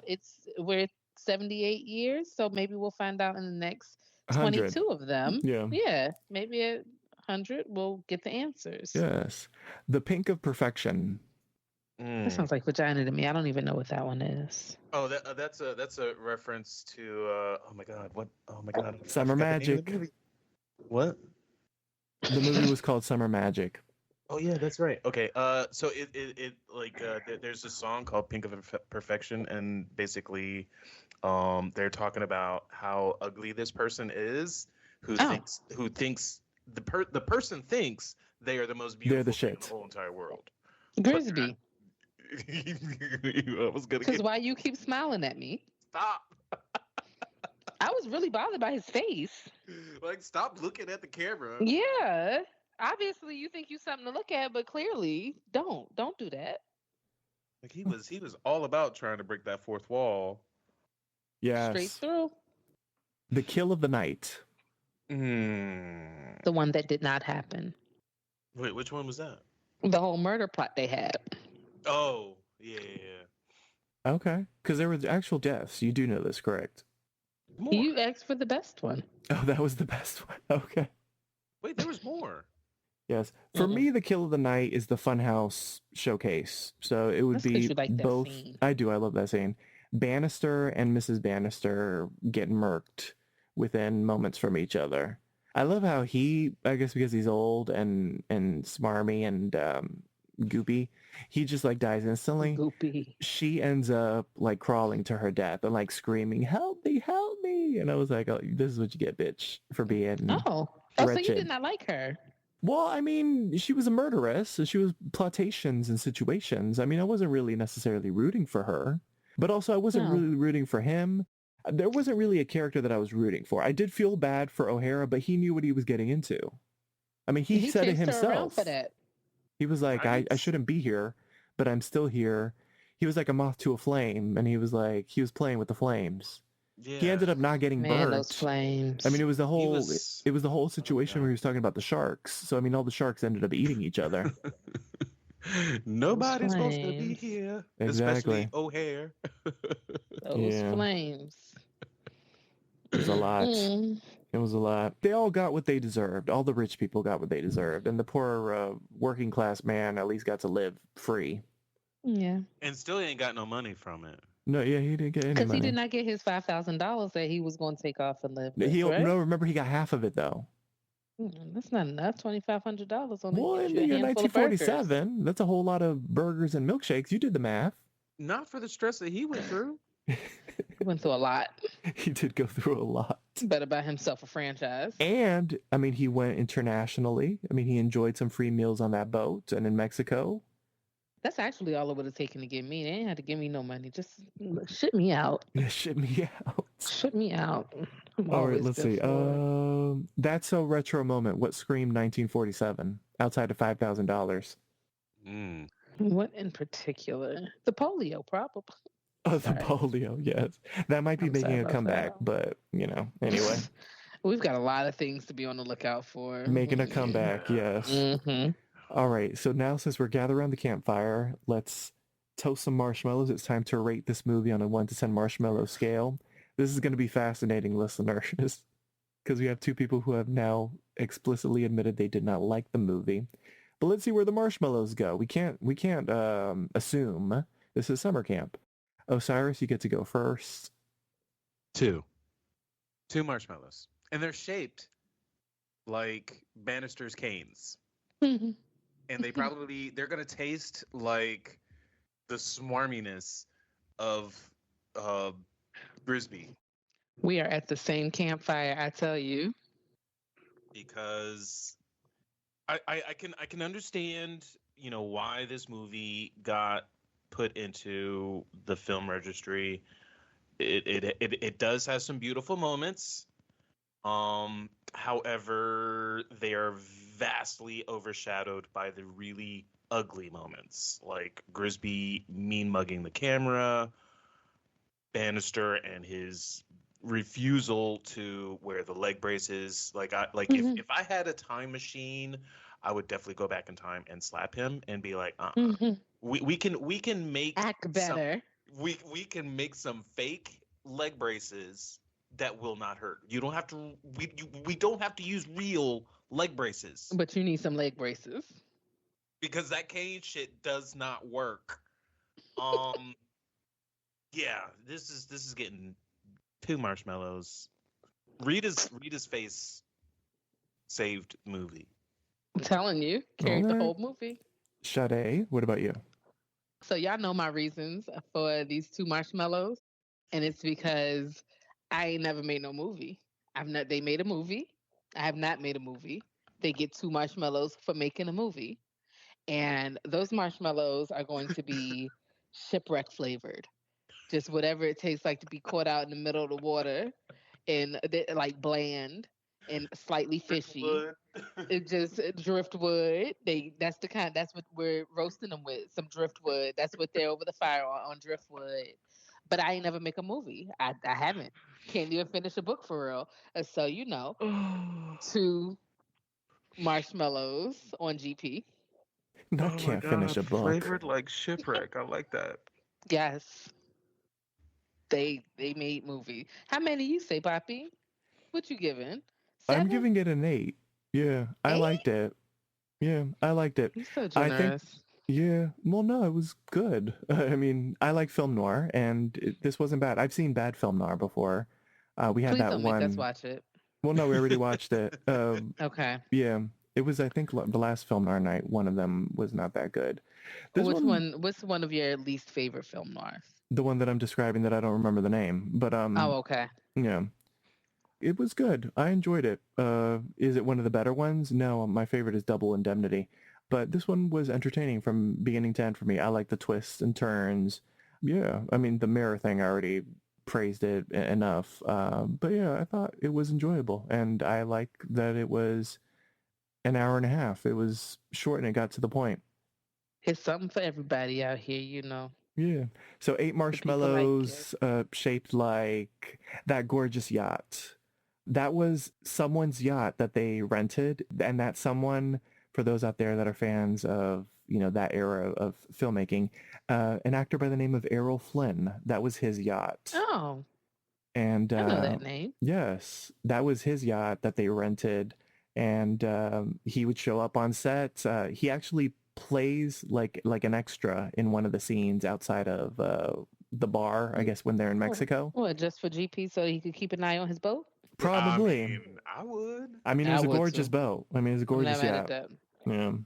S4: we're 78 years, so maybe we'll find out in the next
S2: 100.
S4: 22 of them.
S2: Yeah.
S4: Yeah, maybe at 100 we'll get the answers.
S2: Yes. The Pink of Perfection.
S4: That sounds like vagina to me. I don't even know what that one is.
S3: Oh, that's a reference to oh my god, what? Oh my god, I
S2: Summer
S3: forgot the name of the
S2: Magic.
S3: movie. What?
S2: The movie was called Summer Magic.
S3: Oh yeah, that's right. Okay. So it like there's a song called "Pink of Perfection," and basically, they're talking about how ugly this person is, who
S4: Oh,
S3: thinks the person thinks they are the most
S2: They're
S3: beautiful
S2: the
S3: thing in the
S2: shit.
S3: whole entire world. But they're not.
S4: Grisby.
S3: I was gonna
S4: Because
S3: get
S4: why you keep smiling at me?
S3: stop.
S4: I was really bothered by his face.
S3: Like, stop looking at the camera.
S4: Yeah. Obviously, you think you something to look at, but clearly, don't do that.
S3: Like he was all about trying to break that fourth wall.
S4: Straight
S2: Yes.
S4: through.
S2: The Kill of the Night.
S4: The one that did not happen.
S3: Wait, which one was that?
S4: The whole murder plot they had.
S3: Oh, yeah.
S2: Okay. Because there were actual deaths. You do know this, correct?
S3: More.
S4: You asked for the best one.
S2: Oh, that was the best one. Okay.
S3: Wait, there was more.
S2: Yes. For me, the Kill of the Night is the Funhouse showcase. So it would
S4: That's 'cause
S2: be
S4: you like that
S2: both.
S4: scene.
S2: I do. I love that scene. Bannister and Mrs. Bannister get murked within moments from each other. I love how he, I guess because he's old and smarmy and goopy, he just like dies instantly.
S4: Goopy.
S2: She ends up like crawling to her death and like screaming, "Help me, help me!" And I was like, "Oh, this is what you get, bitch, for being
S4: Oh, so you
S2: wretched."
S4: did not like her.
S2: Well, I mean, she was a murderess, so she was plotations and situations. I mean, I wasn't really necessarily rooting for her, but also I wasn't
S4: No.
S2: really rooting for him. There wasn't really a character that I was rooting for. I did feel bad for O'Hara, but he knew what he was getting into. I mean, he said it
S4: chased her around
S2: himself.
S4: for that.
S2: He was like, I
S3: Nice.
S2: shouldn't be here, but I'm still here. He was like a moth to a flame, and he was playing with the flames.
S3: Yeah.
S2: He ended up not getting
S4: Man,
S2: burnt.
S4: those flames.
S2: I mean, it was the whole
S3: was-
S2: it was the whole situation
S3: God.
S2: where he was talking about the sharks. So I mean, all the sharks ended up eating each other.
S3: Nobody's supposed to be
S4: flames.
S3: here.
S2: Exactly.
S3: Especially O'Hare.
S4: Those
S2: Yeah.
S4: flames.
S2: It was a lot.
S4: Mm.
S2: It was a lot. They all got what they deserved. All the rich people got what they deserved, and the poor working class man at least got to live free.
S4: Yeah.
S3: And still ain't got no money from it.
S2: No, yeah, he didn't get any
S4: Because he
S2: money.
S4: did not get his $5,000 that he was going to take off and live with,
S2: He
S4: right?
S2: no, remember he got half of it though.
S4: That's not enough. $2,500 only
S2: Well,
S4: gets
S2: in
S4: you a handful of burgers.
S2: 1947, that's a whole lot of burgers and milkshakes. You did the math.
S3: Not for the stress that he went through.
S4: He went through a lot.
S2: He did go through a lot.
S4: Better buy himself a franchise.
S2: And I mean, he went internationally. I mean, he enjoyed some free meals on that boat and in Mexico.
S4: That's actually all it would have taken to get me. They ain't had to give me no money. Just ship me out.
S2: Ship me out.
S4: Ship me out. I'm
S2: All right,
S4: always
S2: let's
S4: good
S2: see.
S4: for it.
S2: That's a retro moment. What screamed 1947 outside of $5,000?
S4: What in particular? The polio, probably.
S2: Oh, the
S4: Sorry.
S2: polio. Yes, that might be
S4: I'm
S2: making
S4: sorry
S2: a
S4: about
S2: comeback,
S4: that.
S2: but anyway,
S4: We've got a lot of things to be on the lookout for.
S2: making a comeback. Yes.
S4: Mm-hmm.
S2: All right. So now, since we're gathered around the campfire, let's toast some marshmallows. It's time to rate this movie on a 1 to 10 marshmallow scale. This is going to be fascinating, listeners, because we have two people who have now explicitly admitted they did not like the movie. But let's see where the marshmallows go. We can't assume this is summer camp. Osiris, you get to go first.
S3: Two marshmallows, and they're shaped like Bannister's canes, and they're gonna taste like the swarminess of uh, Brisby,
S4: We are at the same campfire, I tell you.
S3: because I can understand, why this movie got put into the film registry. It does have some beautiful moments. However, they are vastly overshadowed by the really ugly moments, like Grisby mean mugging the camera, Bannister and his refusal to wear the leg braces. If I had a time machine, I would definitely go back in time and slap him and be like, we can make
S4: Act
S3: some
S4: better.
S3: we can make some fake leg braces that will not hurt. You don't have to we don't have to use real leg braces,
S4: But you need some leg braces.
S3: because that cane shit does not work. Um yeah, this is getting two marshmallows. Rita's face saved the movie.
S4: I'm telling you, carried the
S2: All right.
S4: whole movie.
S2: Sade, what about you?
S4: So y'all know my reasons for these two marshmallows, and it's because I ain't never made no movie. They made a movie. I have not made a movie. They get two marshmallows for making a movie, and those marshmallows are going to be shipwreck flavored. Just whatever it tastes like to be caught out in the middle of the water, and like bland and slightly fishy.
S3: Driftwood.
S4: It just driftwood. That's what we're roasting them with. Some driftwood. That's what they're over the fire on driftwood. But I ain't never make a movie. I haven't. Can't even finish a book for real. So two marshmallows on GP.
S2: Not
S3: Oh my
S2: can't finish
S3: god,
S2: a book.
S3: flavored like shipwreck. I like that.
S4: Yes, they made movie. How many you say, Poppy? What you giving?
S2: I'm
S4: 7?
S2: giving it an 8. Yeah, I
S4: 8?
S2: liked it. Yeah, I liked it.
S4: You so
S2: I think,
S4: generous.
S2: yeah, well, no, it was good. I mean, I like film noir, and this wasn't bad. I've seen bad film noir before. We had
S4: Please
S2: that
S4: don't make us
S2: one.
S4: watch it.
S2: Well, no, we already watched it.
S4: Okay.
S2: Yeah, it was, I think, the last film noir night. One of them was not that good. This
S4: Which
S2: one,
S4: one? What's one of your least favorite film noirs?
S2: the one that I'm describing that I don't remember the name, but
S4: Oh, okay.
S2: yeah. It was good. I enjoyed it. Is it one of the better ones? No, my favorite is Double Indemnity. But this one was entertaining from beginning to end for me. I like the twists and turns. Yeah, I mean, the mirror thing, I already praised it enough. But yeah, I thought it was enjoyable. And I like that it was an hour and a half. It was short and it got to the point.
S4: It's something for everybody out here.
S2: Yeah. So 8
S4: The people like it.
S2: marshmallows shaped like that gorgeous yacht. That was someone's yacht that they rented, and that someone, for those out there that are fans of, that era of filmmaking, an actor by the name of Errol Flynn, that was his yacht.
S4: Oh,
S2: And
S4: I know that name.
S2: yes, that was his yacht that they rented, and he would show up on set. He actually plays like an extra in one of the scenes outside of the bar, I guess, when they're in Mexico.
S4: What, just for GP so he could keep an eye on his boat?
S2: Probably.
S3: I would.
S2: I mean, it
S4: I
S2: was a
S4: would
S2: gorgeous
S4: too.
S2: boat. I mean, it was a
S4: I'm not
S2: gorgeous
S4: mad at
S2: yacht.
S4: that.
S2: Yeah.
S4: I'm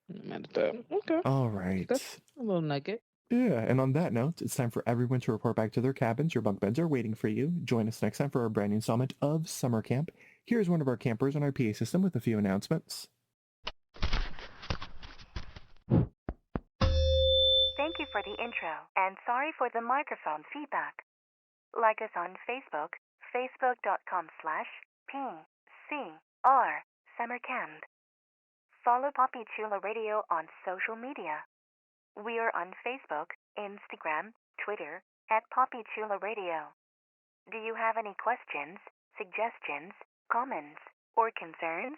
S4: not mad at that. Okay.
S2: All right.
S4: That's a little nugget.
S2: Yeah, and on that note, it's time for everyone to report back to their cabins. Your bunk beds are waiting for you. Join us next time for our brand new installment of Summer Camp. Here's one of our campers on our PA system with a few announcements.
S5: Thank you for the intro, and sorry for the microphone feedback. Like us on Facebook, facebook.com/PCR Summer Camp. Follow Poppy Chula Radio on social media. We are on Facebook, Instagram, Twitter, at Poppy Chula Radio. Do you have any questions, suggestions, comments, or concerns?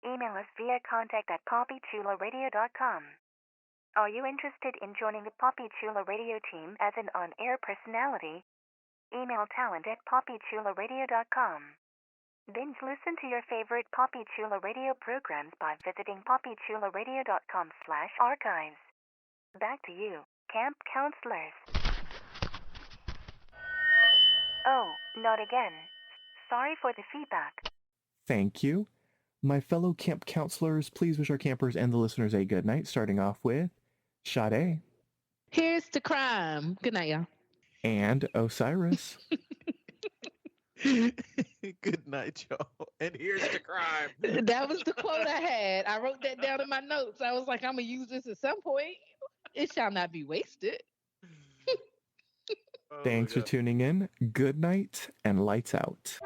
S5: Email us via contact@poppychularadio.com. Are you interested in joining the Poppy Chula Radio team as an on-air personality? Email talent@poppychularadio.com. Binge listen to your favorite Poppy Chula Radio programs by visiting poppychularadio.com/archives. Back to you, camp counselors. Oh, not again. Sorry for the feedback.
S2: Thank you. My fellow camp counselors, please wish our campers and the listeners a good night, starting off with Sade
S4: Here's the crime. Good night, y'all.
S2: and Osiris.
S3: Good night, y'all. And here's the crime.
S4: That was the quote I had. I wrote that down in my notes. I was like, I'm going to use this at some point. It shall not be wasted.
S2: Thanks for tuning in. Good night and lights out.